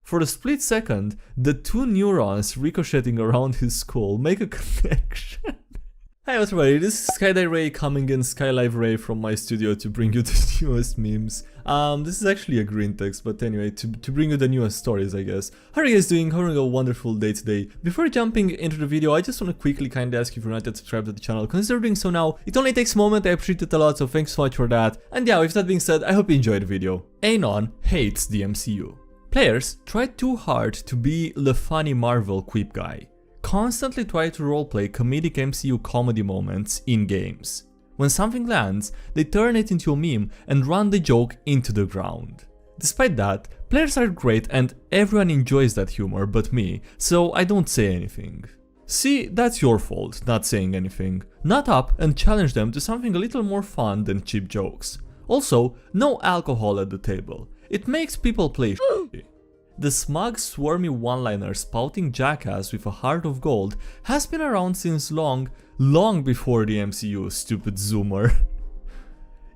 For a split second, the two neurons ricocheting around his skull make a connection. Hey, what's up, everybody? This is SkyDieRay coming in SkyLiveRay from my studio to bring you the newest memes. This is actually a green text, but anyway, to bring you the newest stories, I guess. How are you guys doing? Having a wonderful day today. Before jumping into the video, I just want to quickly kindly ask you if you're not yet subscribed to the channel. Consider doing so now. It only takes a moment, I appreciate it a lot, so thanks so much for that. And yeah, with that being said, I hope you enjoyed the video. Anon hates the MCU. Players try too hard to be the funny Marvel quip guy. Constantly try to roleplay comedic MCU comedy moments in games. When something lands, they turn it into a meme and run the joke into the ground. Despite that, players are great and everyone enjoys that humor but me, so I don't say anything. See, that's your fault, not saying anything. Nut up and challenge them to something a little more fun than cheap jokes. Also, no alcohol at the table. It makes people play shitty. The smug, swarmy one-liner spouting jackass with a heart of gold has been around since long before the MCU, stupid zoomer.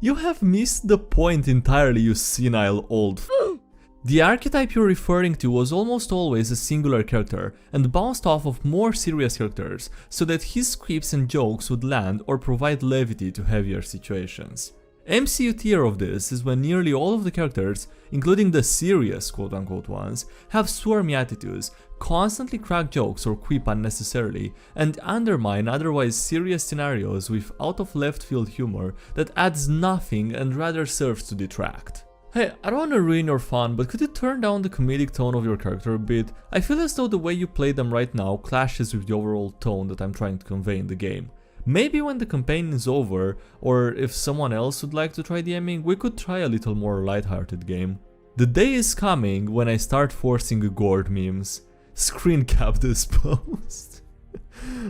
You have missed the point entirely, you senile old f***. The archetype you're referring to was almost always a singular character and bounced off of more serious characters so that his quips and jokes would land or provide levity to heavier situations. MCU tier of this is when nearly all of the characters, including the serious quote-unquote ones, have swarmy attitudes, constantly crack jokes or quip unnecessarily, and undermine otherwise serious scenarios with out-of-left-field humor that adds nothing and rather serves to detract. Hey, I don't want to ruin your fun, but could you turn down the comedic tone of your character a bit? I feel as though the way you play them right now clashes with the overall tone that I'm trying to convey in the game. Maybe when the campaign is over, or if someone else would like to try DMing, we could try a little more lighthearted game. The day is coming when I start forcing gourd memes. Screen cap this post.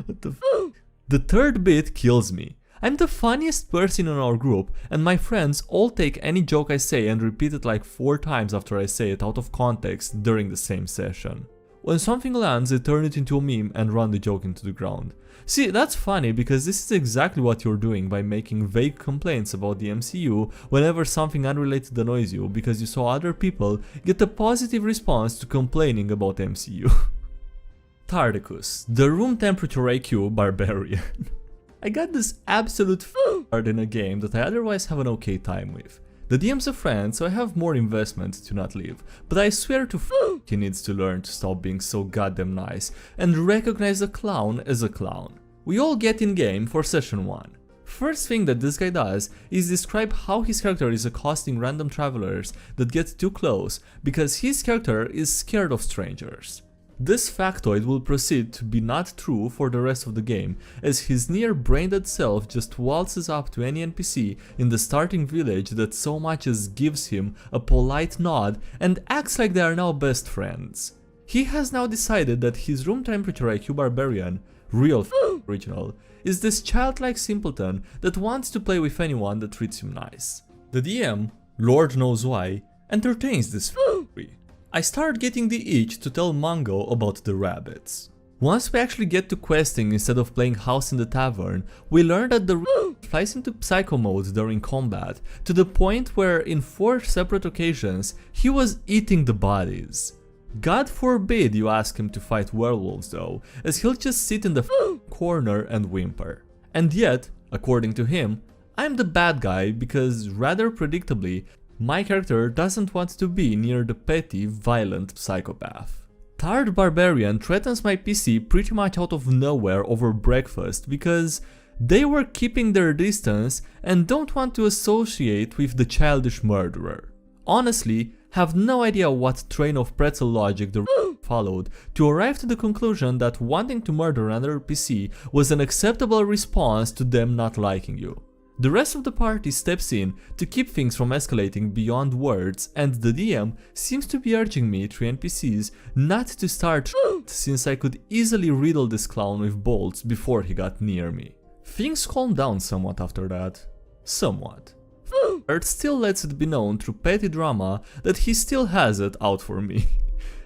What the f***? The third bit kills me. I'm the funniest person in our group, and my friends all take any joke I say and repeat it like 4 times after I say it out of context during the same session. When something lands, they turn it into a meme and run the joke into the ground. See, that's funny because this is exactly what you're doing by making vague complaints about the MCU whenever something unrelated annoys you because you saw other people get a positive response to complaining about MCU. Tardicus, the room temperature IQ barbarian. I got this absolute f***ard in a game that I otherwise have an okay time with. The DM's a friend, so I have more investment to not leave, but I swear to f*** he needs to learn to stop being so goddamn nice and recognize a clown as a clown. We all get in game for session 1. First thing that this guy does is describe how his character is accosting random travelers that get too close because his character is scared of strangers. This factoid will proceed to be not true for the rest of the game, as his near-brain-dead self just waltzes up to any NPC in the starting village that so much as gives him a polite nod and acts like they are now best friends. He has now decided that his room temperature IQ barbarian, real original, is this childlike simpleton that wants to play with anyone that treats him nice. The DM, Lord knows why, entertains this I start getting the itch to tell Mango about the rabbits. Once we actually get to questing instead of playing house in the tavern, we learn that the flies into psycho mode during combat, to the point where in 4 separate occasions he was eating the bodies. God forbid you ask him to fight werewolves though, as he'll just sit in the corner and whimper. And yet, according to him, I'm the bad guy because, rather predictably, my character doesn't want to be near the petty, violent psychopath. Tard Barbarian threatens my PC pretty much out of nowhere over breakfast because they were keeping their distance and don't want to associate with the childish murderer. Honestly, have no idea what train of pretzel logic the followed to arrive to the conclusion that wanting to murder another PC was an acceptable response to them not liking you. The rest of the party steps in to keep things from escalating beyond words, and the DM seems to be urging me through NPCs not to start since I could easily riddle this clown with bolts before he got near me. Things calm down somewhat after that. Somewhat. Earth still lets it be known through petty drama that he still has it out for me.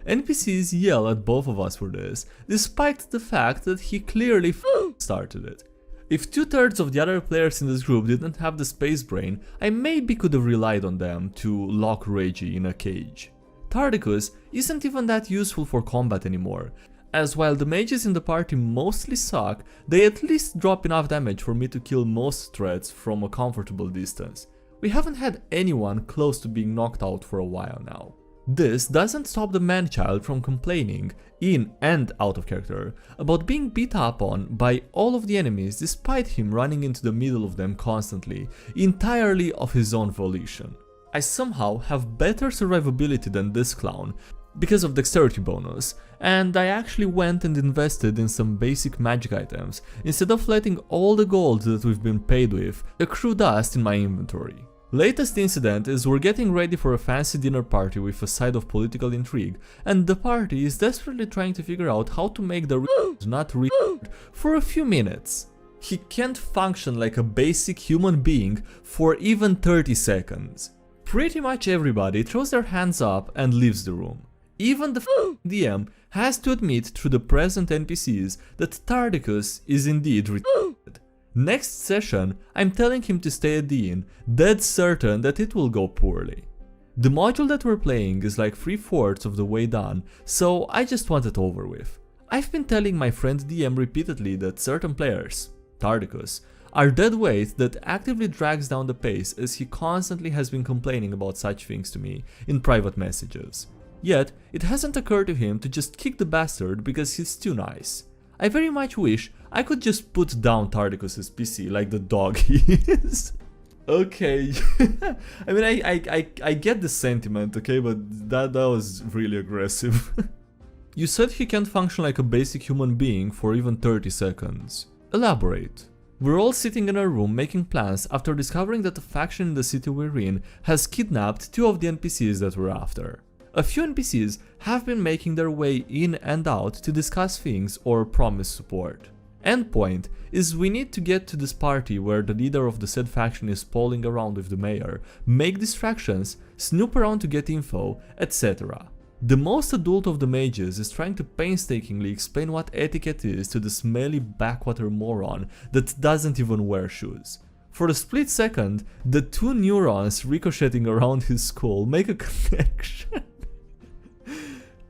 NPCs yell at both of us for this, despite the fact that he clearly started it. If 2/3 of the other players in this group didn't have the space brain, I maybe could have relied on them to lock Reggie in a cage. Tardicus isn't even that useful for combat anymore, as while the mages in the party mostly suck, they at least drop enough damage for me to kill most threats from a comfortable distance. We haven't had anyone close to being knocked out for a while now. This doesn't stop the man-child from complaining, in and out of character, about being beat up on by all of the enemies despite him running into the middle of them constantly, entirely of his own volition. I somehow have better survivability than this clown because of dexterity bonus, and I actually went and invested in some basic magic items instead of letting all the gold that we've been paid with accrue dust in my inventory. Latest incident is we're getting ready for a fancy dinner party with a side of political intrigue, and the party is desperately trying to figure out how to make the not for a few minutes. He can't function like a basic human being for even 30 seconds. Pretty much everybody throws their hands up and leaves the room. Even the DM has to admit through the present NPCs that Tardicus is indeed retarded. Next session, I'm telling him to stay at the inn, dead certain that it will go poorly. The module that we're playing is like 3/4 of the way done, so I just want it over with. I've been telling my friend DM repeatedly that certain players, Tardicus, are dead weight that actively drags down the pace, as he constantly has been complaining about such things to me in private messages. Yet, it hasn't occurred to him to just kick the bastard because he's too nice. I very much wish I could just put down Tardicus's PC like the dog he is. Okay, I mean I get the sentiment, okay, but that was really aggressive. You said he can't function like a basic human being for even 30 seconds. Elaborate. We're all sitting in a room making plans after discovering that the faction in the city we're in has kidnapped 2 of the NPCs that we're after. A few NPCs have been making their way in and out to discuss things or promise support. Endpoint is we need to get to this party where the leader of the said faction is polling around with the mayor, make distractions, snoop around to get info, etc. The most adult of the mages is trying to painstakingly explain what etiquette is to the smelly backwater moron that doesn't even wear shoes. For a split second, the 2 neurons ricocheting around his skull make a connection.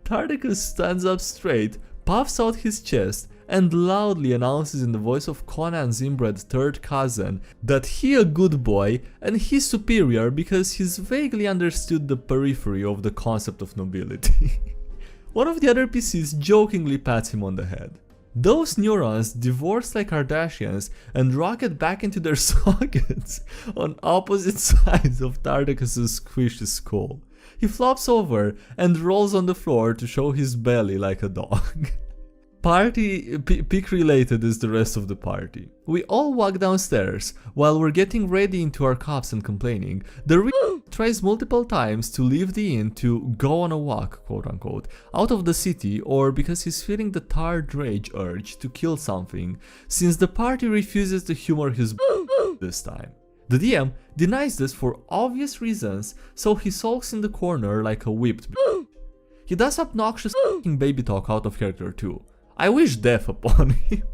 Tardicus stands up straight, puffs out his chest, and loudly announces in the voice of Conan's inbred third cousin that he a good boy and he's superior because he's vaguely understood the periphery of the concept of nobility. One of the other PCs jokingly pats him on the head. Those neurons divorce like Kardashians and rocket back into their sockets on opposite sides of Tardicus's squishy skull. He flops over and rolls on the floor to show his belly like a dog. Party peak related is the rest of the party. We all walk downstairs while we're getting ready into our cups and complaining. The tries multiple times to leave the inn to go on a walk, quote unquote, out of the city, or because he's feeling the tired rage urge to kill something, since the party refuses to humor his this time. The DM denies this for obvious reasons, so he sulks in the corner like a whipped He does obnoxious baby talk out of character too. I wish death upon him.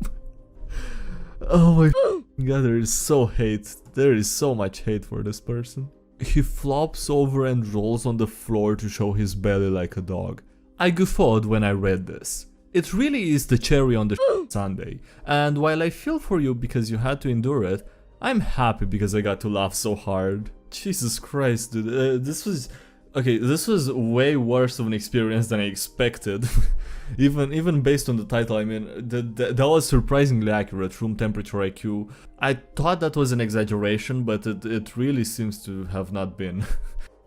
Oh my god, there is so much hate for this person. He flops over and rolls on the floor to show his belly like a dog. I guffawed when I read this. It really is the cherry on the sundae, and while I feel for you because you had to endure it, I'm happy because I got to laugh so hard. Jesus Christ, dude, this was way worse of an experience than I expected. even based on the title, I mean, that was surprisingly accurate, room temperature IQ. I thought that was an exaggeration, but it really seems to have not been.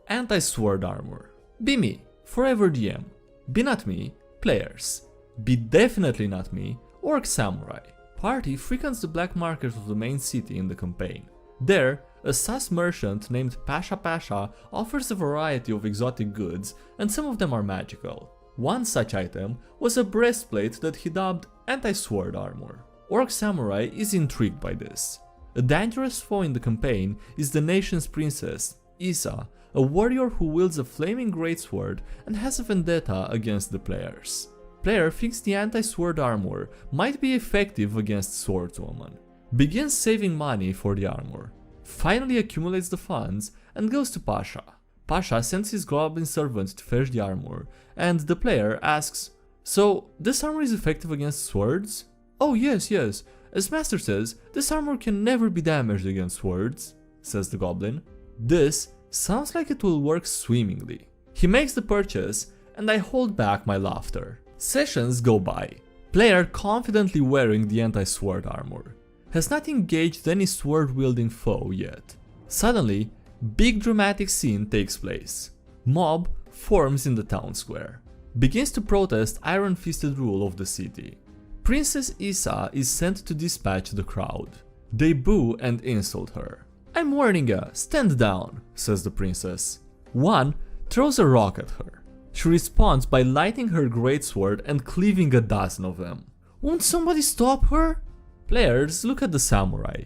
Anti-sword armor. Be me, forever DM. Be not me, players. Be definitely not me, orc samurai. Party frequents the black market of the main city in the campaign. There, a sus merchant named Pasha Pasha offers a variety of exotic goods, and some of them are magical. One such item was a breastplate that he dubbed anti-sword armor. Orc Samurai is intrigued by this. A dangerous foe in the campaign is the nation's princess, Isa, a warrior who wields a flaming greatsword and has a vendetta against the players. Player thinks the anti-sword armor might be effective against swordswoman. Begins saving money for the armor. Finally accumulates the funds and goes to Pasha. Pasha sends his goblin servant to fetch the armor, and the player asks, "So, this armor is effective against swords?" "Oh yes, yes. As Master says, this armor can never be damaged against swords," says the goblin. This sounds like it will work swimmingly. He makes the purchase, and I hold back my laughter. Sessions go by. Player confidently wearing the anti-sword armor. Has not engaged any sword-wielding foe yet. Suddenly, big dramatic scene takes place. Mob forms in the town square. Begins to protest iron-fisted rule of the city. Princess Isa is sent to dispatch the crowd. They boo and insult her. "I'm warning ya, stand down," says the princess. One throws a rock at her. She responds by lighting her greatsword and cleaving a dozen of them. "Won't somebody stop her?" Players look at the samurai.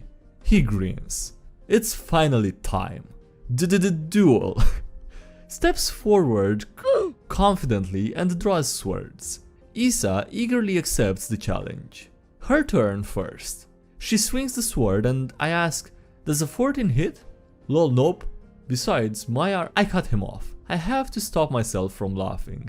He grins. It's finally time. Duel. Steps forward confidently and draws swords. Isa eagerly accepts the challenge. Her turn first. She swings the sword and I ask, "Does a 14 hit?" "Lol, nope. Besides, I cut him off. I have to stop myself from laughing."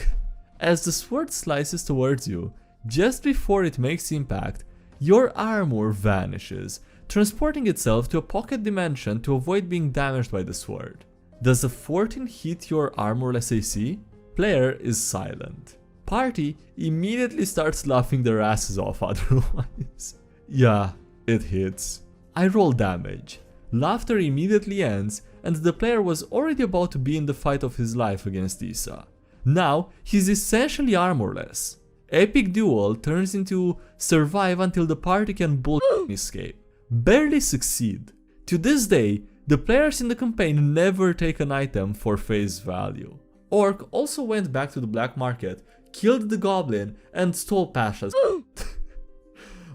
As the sword slices towards you, just before it makes impact, your armor vanishes, transporting itself to a pocket dimension to avoid being damaged by the sword. Does a 14 hit your armorless AC? Player is silent. Party immediately starts laughing their asses off otherwise. Yeah, it hits. I roll damage. Laughter immediately ends, and the player was already about to be in the fight of his life against Isa. Now, he's essentially armorless. Epic duel turns into survive until the party can escape. Barely succeed. To this day, the players in the campaign never take an item for face value. Orc also went back to the black market, killed the goblin, and stole Pasha's.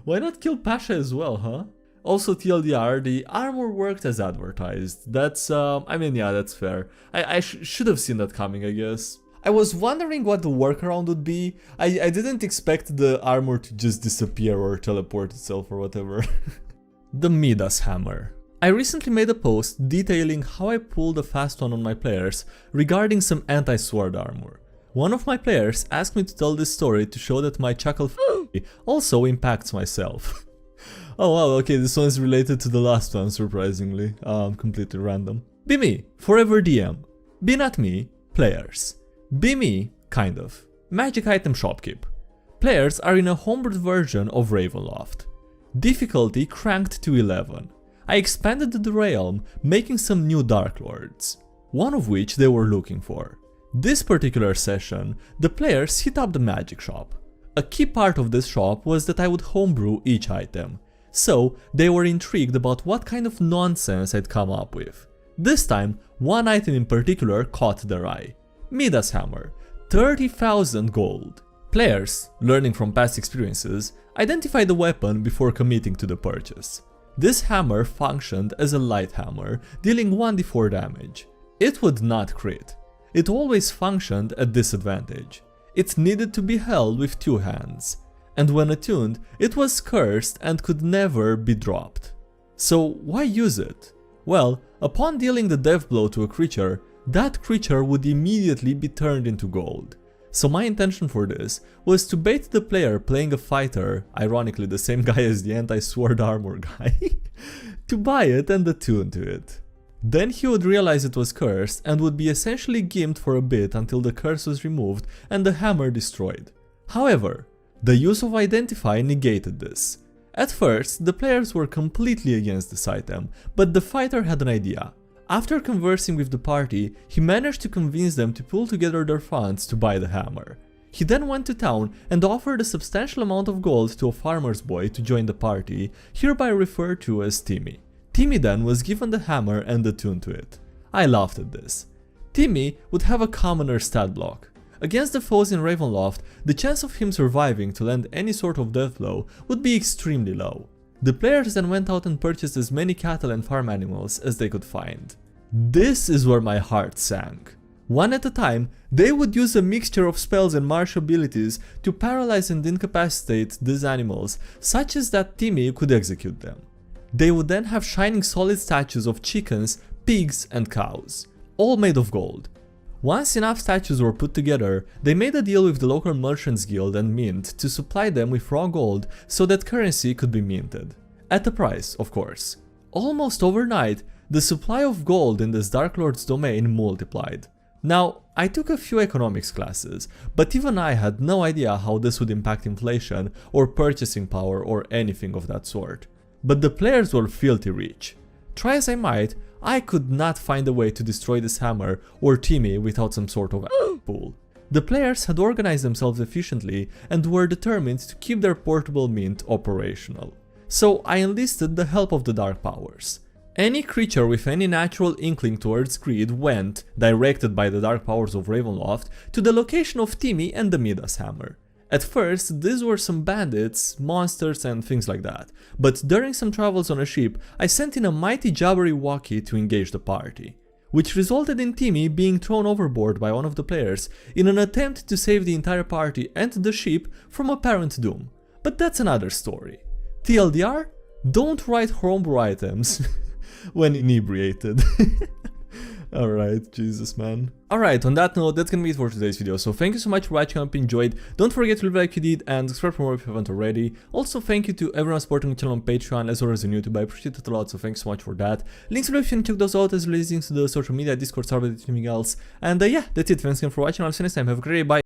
Why not kill Pasha as well, huh? Also TLDR, the armor worked as advertised. That's, yeah, that's fair. I should have seen that coming, I guess. I was wondering what the workaround would be. I didn't expect the armor to just disappear or teleport itself or whatever. The Midas hammer. I recently made a post detailing how I pulled a fast one on my players regarding some anti-sword armor. One of my players asked me to tell this story to show that my chuckle also impacts myself. Oh wow, okay, this one is related to the last one, surprisingly. Completely random. Be me, forever DM. Be not me, players. Be me, kind of. Magic item shopkeep. Players are in a homebrewed version of Ravenloft. Difficulty cranked to 11. I expanded the realm, making some new Dark Lords, one of which they were looking for. This particular session, the players hit up the magic shop. A key part of this shop was that I would homebrew each item, so they were intrigued about what kind of nonsense I'd come up with. This time, one item in particular caught their eye. Midas hammer, 30,000 gold. Players, learning from past experiences, identify the weapon before committing to the purchase. This hammer functioned as a light hammer, dealing 1d4 damage. It would not crit. It always functioned at disadvantage. It needed to be held with 2 hands. And when attuned, it was cursed and could never be dropped. So why use it? Well, upon dealing the death blow to a creature, that creature would immediately be turned into gold. So my intention for this was to bait the player playing a fighter, ironically the same guy as the anti-sword armor guy, to buy it and attune to it. Then he would realize it was cursed and would be essentially gimped for a bit until the curse was removed and the hammer destroyed. However, the use of Identify negated this. At first, the players were completely against this item, but the fighter had an idea. After conversing with the party, he managed to convince them to pull together their funds to buy the hammer. He then went to town and offered a substantial amount of gold to a farmer's boy to join the party, hereby referred to as Timmy. Timmy then was given the hammer and attuned to it. I laughed at this. Timmy would have a commoner stat block. Against the foes in Ravenloft, the chance of him surviving to land any sort of death blow would be extremely low. The players then went out and purchased as many cattle and farm animals as they could find. This is where my heart sank. One at a time, they would use a mixture of spells and martial abilities to paralyze and incapacitate these animals, such as that Timmy could execute them. They would then have shining solid statues of chickens, pigs and cows, all made of gold. Once enough statues were put together, they made a deal with the local merchants guild and mint to supply them with raw gold so that currency could be minted. At a price, of course. Almost overnight, the supply of gold in this Dark Lord's domain multiplied. Now, I took a few economics classes, but even I had no idea how this would impact inflation or purchasing power or anything of that sort. But the players were filthy rich. Try as I might, I could not find a way to destroy this hammer or Timmy without some sort of pool. The players had organized themselves efficiently and were determined to keep their portable mint operational. So I enlisted the help of the Dark Powers. Any creature with any natural inkling towards greed went, directed by the Dark Powers of Ravenloft, to the location of Timmy and the Midas hammer. At first, these were some bandits, monsters and things like that, but during some travels on a ship, I sent in a mighty Jabberwocky to engage the party, which resulted in Timmy being thrown overboard by one of the players in an attempt to save the entire party and the ship from apparent doom. But that's another story. TLDR, don't write homebrew items when inebriated. Alright, Jesus man. Alright, on that note, that's gonna be it for today's video, so thank you so much for watching, I hope you enjoyed. Don't forget to leave a like if you did, and subscribe for more if you haven't already. Also, thank you to everyone supporting the channel on Patreon as well as on YouTube, I appreciate it a lot, so thanks so much for that. Links below if you can check those out, as well as links to the social media, Discord server, and anything else. And yeah, that's it, thanks again for watching, I'll see you next time, have a great day, bye.